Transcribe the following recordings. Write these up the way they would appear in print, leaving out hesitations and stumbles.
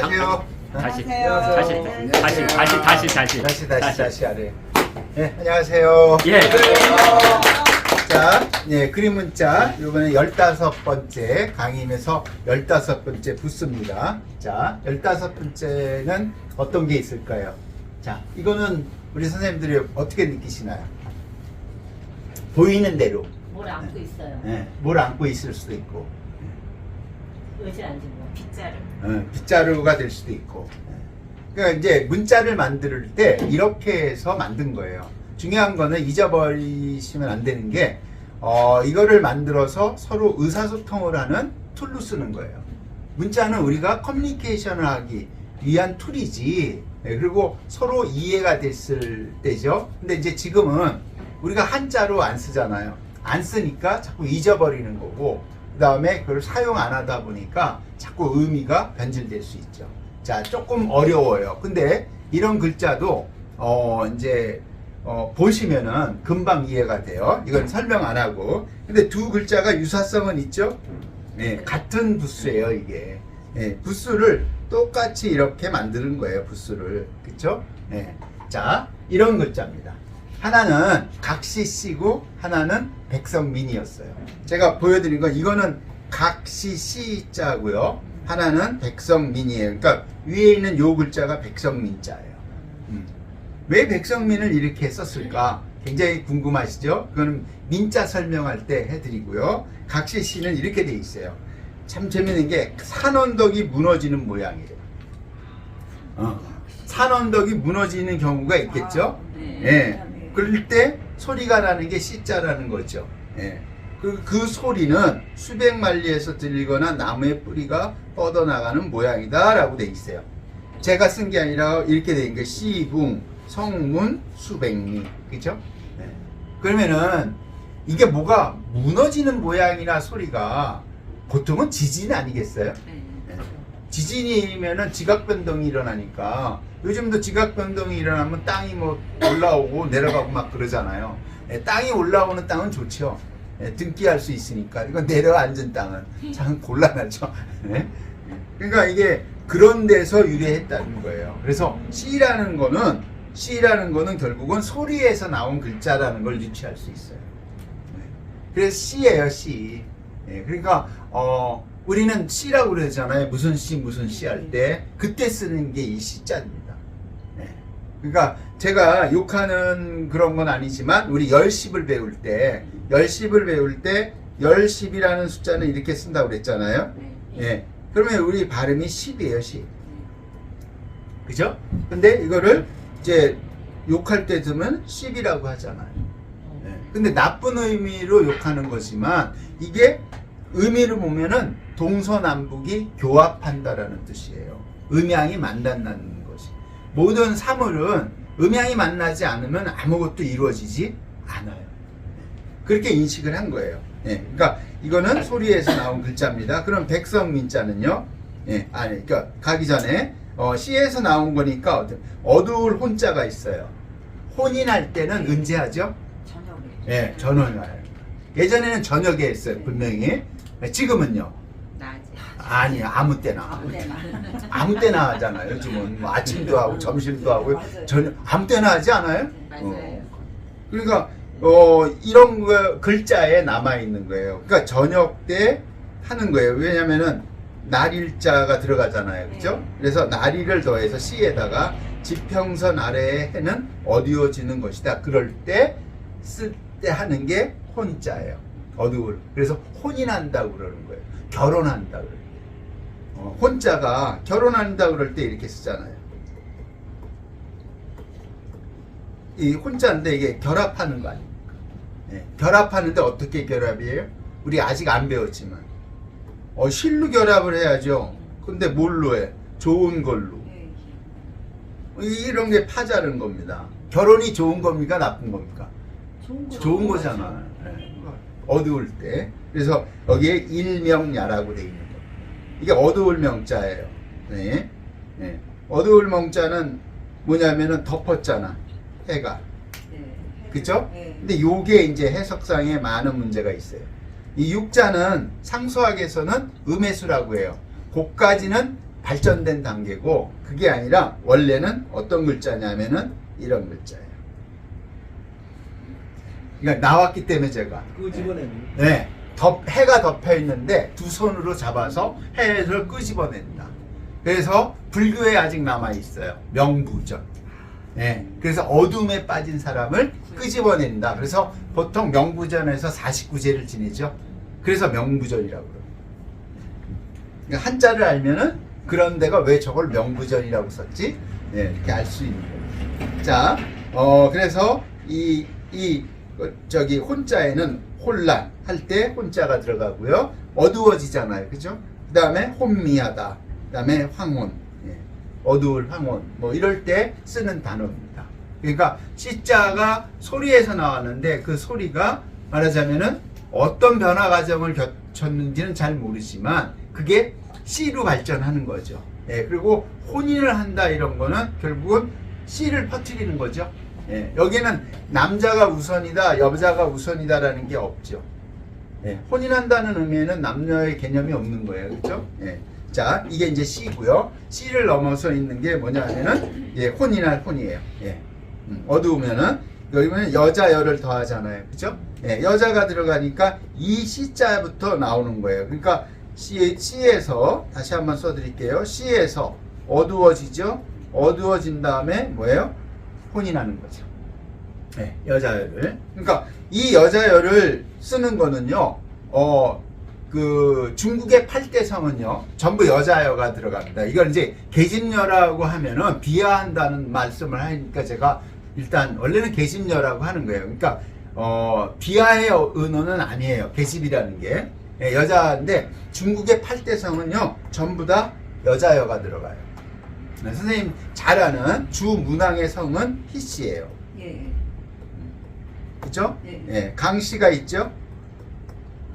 안녕하세요. 다시 다시 아래. 네, 안녕하세요. 예. 자, 예, 그림 문자 이번에 15번째 강의면서 15번째 부스입니다. 자, 15번째는 어떤 게 있을까요? 자, 이거는 우리 선생님들이 어떻게 느끼시나요? 보이는 대로. 뭘 안고 있어요. 예, 뭘 안고 있을 수도 있고. 의자 앉은 거. 빗자루. 빗자루가 될 수도 있고. 그러니까 이제 문자를 만들 때 이렇게 해서 만든 거예요. 중요한 거는 잊어버리시면 안 되는 게 이거를 만들어서 서로 의사소통을 하는 툴로 쓰는 거예요. 문자는 우리가 커뮤니케이션을 하기 위한 툴이지. 그리고 서로 이해가 됐을 때죠. 근데 이제 지금은 우리가 한자로 안 쓰잖아요. 안 쓰니까 자꾸 잊어버리는 거고, 그 다음에 그걸 사용 안 하다 보니까 자꾸 의미가 변질될 수 있죠. 자, 조금 어려워요. 근데 이런 글자도 이제 보시면은 금방 이해가 돼요. 이건 설명 안 하고. 근데 두 글자가 유사성은 있죠? 네, 같은 부수예요, 이게. 네, 부수를 똑같이 이렇게 만드는 거예요, 부수를. 그쵸? 네. 자, 이런 글자입니다. 하나는 각시씨고 하나는 백성민이었어요. 제가 보여드린 건 이거는 각시씨자고요. 하나는 백성민이에요. 그러니까 위에 있는 요 글자가 백성민자예요. 왜 백성민을 이렇게 썼을까? 굉장히 궁금하시죠? 그거는 민자 설명할 때 해드리고요. 각시씨는 이렇게 돼 있어요. 참 재밌는 게 산언덕이 무너지는 모양이래요. 산언덕이 무너지는 경우가 있겠죠? 예. 그럴 때 소리가 나는 게 씨자라는 거죠. 예. 그 소리는 수백 만리에서 들리거나 나무의 뿌리가 뻗어나가는 모양이다 라고 돼 있어요. 제가 쓴 게 아니라 이렇게 돼 있는 게 시궁, 성문, 수백리. 그죠? 네. 그러면은 이게 뭐가 무너지는 모양이나 소리가 보통은 지진 아니겠어요? 네. 지진이면은 지각변동이 일어나니까 요즘도 지각변동이 일어나면 땅이 뭐 올라오고 내려가고 막 그러잖아요. 네. 땅이 올라오는 땅은 좋죠. 네. 등기할 수 있으니까. 이건 내려앉은 땅은 참 곤란하죠. 네. 그러니까 이게 그런 데서 유래했다는 거예요. 그래서 C라는 거는 결국은 소리에서 나온 글자라는 걸 유추할 수 있어요. 그래서 C예요, C. 그러니까 우리는 C라고 그러잖아요. 무슨 C 할 때 그때 쓰는 게 이 C자입니다. 그러니까 제가 욕하는 그런 건 아니지만 우리 열십을 배울 때 열십이라는 숫자는 이렇게 쓴다고 그랬잖아요. 그러면 우리 발음이 10이에요, 10. 그죠? 근데 이거를 이제 욕할 때 들으면 10이라고 하잖아요. 근데 나쁜 의미로 욕하는 거지만 이게 의미를 보면은 동서남북이 교합한다라는 뜻이에요. 음양이 만난다는 것이. 모든 사물은 음양이 만나지 않으면 아무것도 이루어지지 않아요. 그렇게 인식을 한 거예요. 그러니까 이거는 소리에서 나온 글자입니다. 그럼 백성민자는요? 그러니까 가기 전에 C에서 나온 거니까 어두울 혼자가 있어요. 혼인할 때는 언제 하죠? 저녁에. 저녁에. 예전에는 저녁에 했어요, 분명히. 지금은요? 아니, 아무 때나. 아무 때나 하잖아요. 요즘은 뭐 아침도 하고 점심도 하고 저녁 아무 때나 하지 않아요? 맞아요. 그러니까 이런 거 글자에 남아 있는 거예요. 그러니까 저녁 때 하는 거예요. 왜냐면은 날일자가 들어가잖아요. 그죠? 그래서 날일을 더해서 C에다가 지평선 아래의 해는 어두워지는 것이다. 그럴 때 쓸 때 하는 게 혼자예요. 어두울. 그래서 혼인한다고 그러는 거예요. 결혼한다고 그래요. 혼자가 결혼한다고 그럴 때 이렇게 쓰잖아요. 이 혼자인데 이게 결합하는 거 아닙니까? 결합하는데 어떻게 결합이에요? 우리 아직 안 배웠지만 실로 결합을 해야죠. 근데 뭘로 해? 좋은 걸로. 이런 게 파자는 겁니다. 결혼이 좋은 겁니까? 나쁜 겁니까? 좋은 거잖아. 어두울 때. 그래서 여기에 일명야라고 돼 있는 거. 이게 어두울 명자예요. 어두울 명자는 뭐냐면은 덮었잖아. 해가. 그쵸? 근데 요게 이제 해석상에 많은 문제가 있어요. 이 육자는 상수학에서는 음해수라고 해요. 고까지는 발전된 단계고, 그게 아니라 원래는 어떤 글자냐면은 이런 글자예요. 그러니까 나왔기 때문에 제가 끄집어내는. 네, 해가 덮여 있는데 두 손으로 잡아서 해를 끄집어낸다. 그래서 불교에 아직 남아 있어요. 명부전. 네, 그래서 어둠에 빠진 사람을 끄집어낸다. 그래서 보통 명부전에서 49제를 지내죠. 그래서 명부전이라고 그래요. 그러니까 한자를 알면은 그런 데가 왜 저걸 명부전이라고 썼지? 네, 이렇게 알 수 있는 거예요. 자, 그래서 저기 혼자에는 혼란 할 때 혼자가 들어가고요. 어두워지잖아요. 그죠? 그 다음에 혼미하다. 그 다음에 황혼. 예. 어두울 황혼. 뭐 이럴 때 쓰는 단어입니다. 그러니까 시자가 소리에서 나왔는데 그 소리가 말하자면은 어떤 변화 과정을 거쳤는지는 잘 모르지만 그게 씨로 발전하는 거죠. 예. 그리고 혼인을 한다 이런 거는 결국은 씨를 퍼뜨리는 거죠. 예, 여기는 남자가 우선이다, 여자가 우선이다라는 게 없죠. 예, 혼인한다는 의미에는 남녀의 개념이 없는 거예요. 그렇죠? 예. 자, 이게 이제 C고요. C를 넘어서 있는 게 뭐냐면은 예, 혼인할 혼이에요. 예. 어두우면은 여기는 여자 열을 더하잖아요. 그렇죠? 예, 여자가 들어가니까 이 C자부터 나오는 거예요. 그러니까 C에서 다시 한번 써 드릴게요. C에서 어두워지죠? 어두워진 다음에 뭐예요? 혼인하는 거죠. 네, 여자열을. 그러니까 이 여자열을 쓰는 거는요, 그 중국의 8대 성은요, 전부 여자여가 들어갑니다. 이걸 이제 계집녀라고 하면은 비하한다는 말씀을 하니까 제가 일단 원래는 계집녀라고 하는 거예요. 그러니까 비하의 은어는 아니에요. 계집이라는 게. 예, 여자인데 중국의 8대 성은요, 전부 다 여자여가 들어가요. 네, 선생님 잘 아는 주문왕의 성은 희씨예요. 예. 그죠? 예. 예, 강씨가 있죠?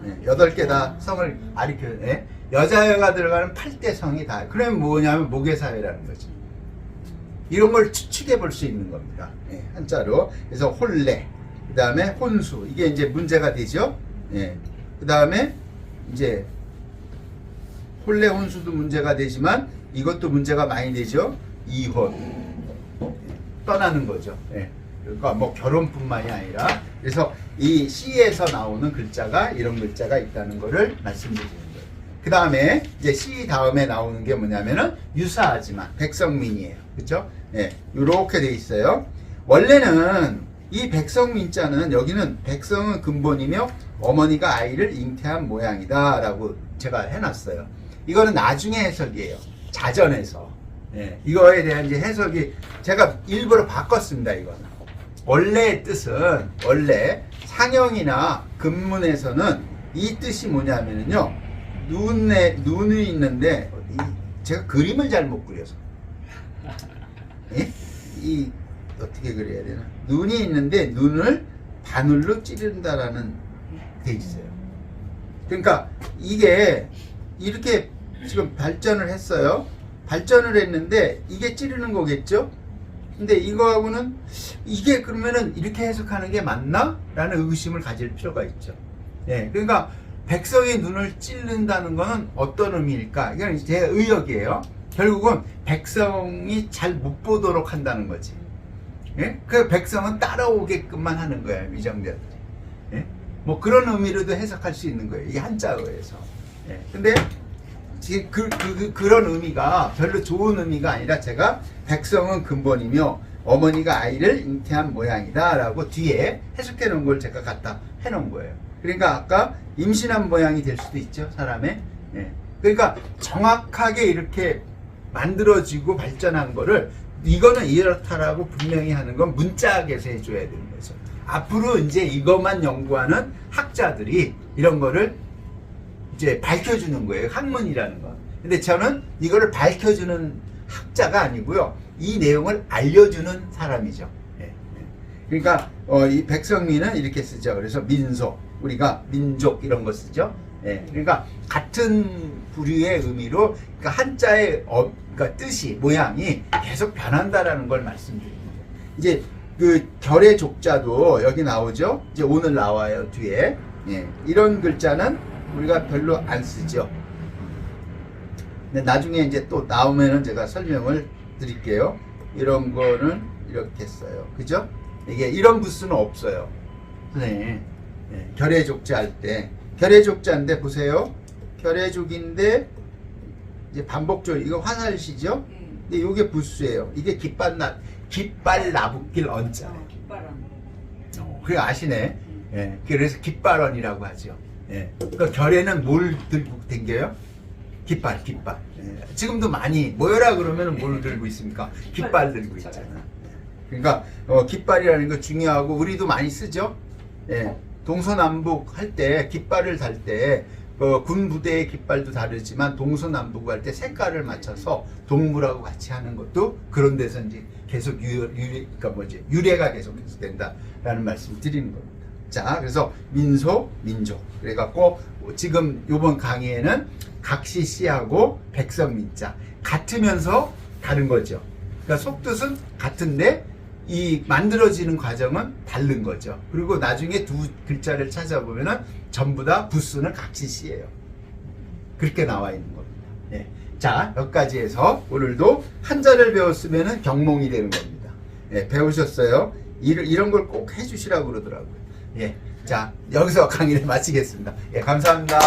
예, 8개 다 성을 가리켜요. 예? 여자여가 들어가는 8대 성이 다. 그러면 뭐냐면 모계사회라는 거죠. 이런 걸 추측해 볼 수 있는 겁니다. 예, 한자로. 그래서 혼례, 그 다음에 혼수. 이게 이제 문제가 되죠? 예. 그 다음에 이제 혼례, 혼수도 문제가 되지만 이것도 문제가 많이 되죠. 이혼. 떠나는 거죠. 예. 그러니까 뭐 결혼뿐만이 아니라 그래서 이 C에서 나오는 글자가 이런 글자가 있다는 거를 말씀드리는 거예요. 그 다음에 이제 C 다음에 나오는 게 뭐냐면은 유사하지만 백성민이에요. 그렇죠? 예. 이렇게 돼 있어요. 원래는 이 백성민자는 여기는 백성은 근본이며 어머니가 아이를 잉태한 모양이다라고 제가 해놨어요. 이거는 나중에 해석이에요. 자전에서. 예, 이거에 대한 이제 해석이 제가 일부러 바꿨습니다. 이거는 원래의 뜻은 원래 상형이나 근문에서는 이 뜻이 뭐냐면요, 눈이 있는데 제가 그림을 잘못 그려서 예? 이 어떻게 그려야 되나? 눈이 있는데 눈을 바늘로 찌른다라는 돼 있어요. 그러니까 이게 이렇게 지금 발전을 했어요. 발전을 했는데 이게 찌르는 거겠죠? 근데 이거하고는 이게 그러면은 이렇게 해석하는 게 맞나? 라는 의심을 가질 필요가 있죠. 예. 그러니까 백성의 눈을 찌른다는 거는 어떤 의미일까? 이건 제 의역이에요. 결국은 백성이 잘 못 보도록 한다는 거지. 예? 그 백성은 따라오게끔만 하는 거예요. 위정자들이. 예? 뭐 그런 의미로도 해석할 수 있는 거예요. 이게 한자어에서. 예. 근데 그런 의미가 별로 좋은 의미가 아니라 제가 백성은 근본이며 어머니가 아이를 잉태한 모양이다 라고 뒤에 해석해 놓은 걸 제가 갖다 해 놓은 거예요. 그러니까 아까 임신한 모양이 될 수도 있죠, 사람의. 예. 그러니까 정확하게 이렇게 만들어지고 발전한 거를 이거는 이렇다라고 분명히 하는 건 문자학에서 해줘야 되는 거죠. 앞으로 이제 이것만 연구하는 학자들이 이런 거를 이제 밝혀주는 거예요. 학문이라는 거. 근데 저는 이거를 밝혀주는 학자가 아니고요. 이 내용을 알려주는 사람이죠. 예. 그러니까 이 백성민은 이렇게 쓰죠. 그래서 민속, 우리가 민족 이런 거 쓰죠. 예. 그러니까 같은 부류의 의미로 그러니까 한자의 그러니까 뜻이 모양이 계속 변한다라는 걸 말씀드립니다. 이제 그 결의 족자도 여기 나오죠. 이제 오늘 나와요, 뒤에. 예. 이런 글자는 우리가 별로 안 쓰죠. 근데 나중에 이제 또 나오면은 제가 설명을 드릴게요. 이런 거는 이렇게 써요. 그죠? 이게 이런 부수는 없어요. 선생님. 네, 결의족자 할 때. 결의족자인데 보세요. 결의족인데 이제 반복적 이거 화살시죠? 근데 이게 부수예요. 이게 깃발 나붓길 언자. 깃발은. 그게 아시네. 예, 그래서 깃발언이라고 하죠. 예, 그러니까 결에는 뭘 들고 댕겨요? 깃발. 예, 지금도 많이 모여라 그러면 뭘 들고 있습니까? 깃발 들고 있잖아. 예, 그러니까 깃발이라는 거 중요하고 우리도 많이 쓰죠. 예, 동서남북 할 때 깃발을 달 때 군 부대의 깃발도 다르지만 동서남북 할 때 색깔을 맞춰서 동물하고 같이 하는 것도 그런 데서 이제 계속 그러니까 유래가 계속 된다라는 말씀 드리는 겁니다. 자, 그래서 민속, 민족. 그래갖고 지금 요번 강의에는 각시씨하고 백성민자 같으면서 다른 거죠. 그러니까 속뜻은 같은데 이 만들어지는 과정은 다른 거죠. 그리고 나중에 두 글자를 찾아보면은 전부 다 부수는 각시씨예요. 그렇게 나와 있는 겁니다. 예. 자, 여기까지 해서 오늘도 한자를 배웠으면은 경몽이 되는 겁니다. 예, 배우셨어요? 이런 걸 꼭 해주시라고 그러더라고요. 예. 자, 여기서 강의를 마치겠습니다. 예, 감사합니다.